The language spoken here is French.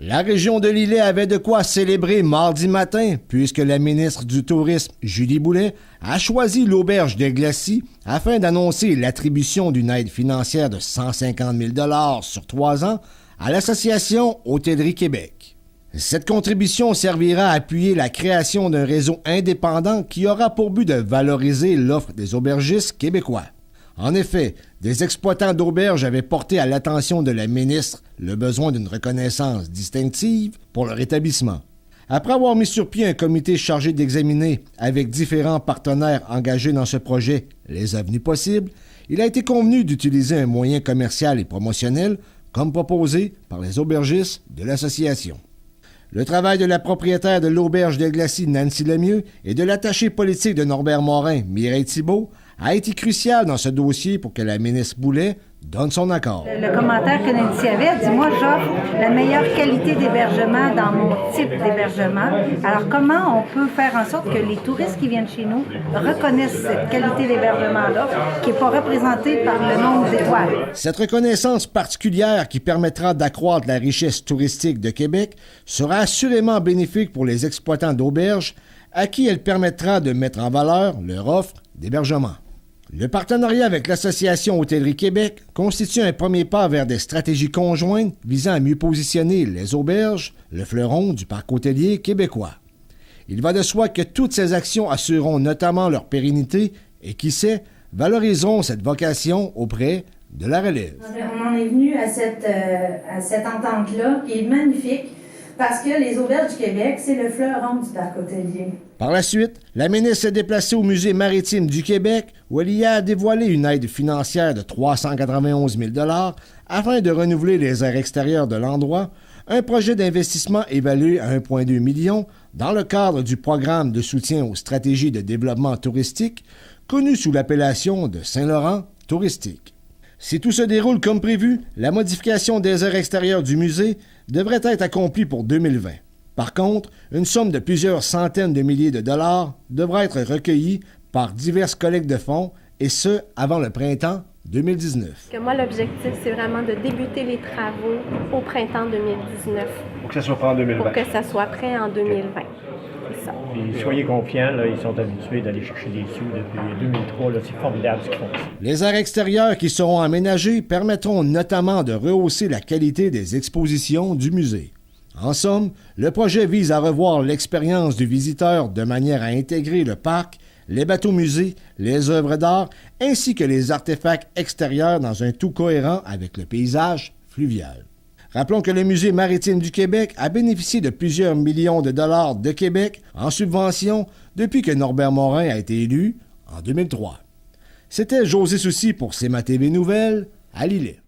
La région de l'Îlet avait de quoi célébrer mardi matin, puisque la ministre du Tourisme, Julie Boulet, a choisi l'auberge de Glacy afin d'annoncer l'attribution d'une aide financière de 150 000 $ sur 3 ans à l'Association Hôtellerie Québec. Cette contribution servira à appuyer la création d'un réseau indépendant qui aura pour but de valoriser l'offre des aubergistes québécois. En effet, des exploitants d'auberges avaient porté à l'attention de la ministre le besoin d'une reconnaissance distinctive pour leur établissement. Après avoir mis sur pied un comité chargé d'examiner, avec différents partenaires engagés dans ce projet, les avenues possibles, il a été convenu d'utiliser un moyen commercial et promotionnel comme proposé par les aubergistes de l'association. Le travail de la propriétaire de l'auberge de Glacy, Nancy Lemieux, et de l'attaché politique de Norbert Morin, Mireille Thibault, a été crucial dans ce dossier pour que la ministre Boulet donne son accord. Le commentaire que Nancy avait dit, moi j'offre la meilleure qualité d'hébergement dans mon type d'hébergement. Alors comment on peut faire en sorte que les touristes qui viennent chez nous reconnaissent cette qualité d'hébergement-là qui n'est pas représentée par le nombre d'étoiles? Cette reconnaissance particulière qui permettra d'accroître la richesse touristique de Québec sera assurément bénéfique pour les exploitants d'auberges à qui elle permettra de mettre en valeur leur offre d'hébergement. Le partenariat avec l'Association Hôtellerie Québec constitue un premier pas vers des stratégies conjointes visant à mieux positionner les auberges, le fleuron du parc hôtelier québécois. Il va de soi que toutes ces actions assureront notamment leur pérennité et, qui sait, valoriseront cette vocation auprès de la relève. On en est venu à cette entente-là qui est magnifique parce que les auberges du Québec, c'est le fleuron du parc hôtelier. Par la suite, la ministre s'est déplacée au Musée maritime du Québec où elle y a dévoilé une aide financière de 391 000 $ afin de renouveler les aires extérieures de l'endroit, un projet d'investissement évalué à 1,2 million dans le cadre du programme de soutien aux stratégies de développement touristique connu sous l'appellation de Saint-Laurent touristique. Si tout se déroule comme prévu, la modification des aires extérieures du musée devrait être accomplie pour 2020. Par contre, une somme de plusieurs centaines de milliers de dollars devra être recueillie par diverses collectes de fonds, et ce, avant le printemps 2019. Moi, l'objectif, c'est vraiment de débuter les travaux au printemps 2019. Pour que ça soit prêt en 2020. Pour que ça soit prêt en 2020. C'est ça. Et soyez confiants, là, ils sont habitués d'aller chercher des sous depuis 2003. Là, c'est formidable ce qu'ils font. Les aires extérieures qui seront aménagées permettront notamment de rehausser la qualité des expositions du musée. En somme, le projet vise à revoir l'expérience du visiteur de manière à intégrer le parc, les bateaux-musées, les œuvres d'art, ainsi que les artefacts extérieurs dans un tout cohérent avec le paysage fluvial. Rappelons que le Musée maritime du Québec a bénéficié de plusieurs millions de dollars de Québec en subvention depuis que Norbert Morin a été élu en 2003. C'était José Soucy pour CMA TV Nouvelles à l'Îlet.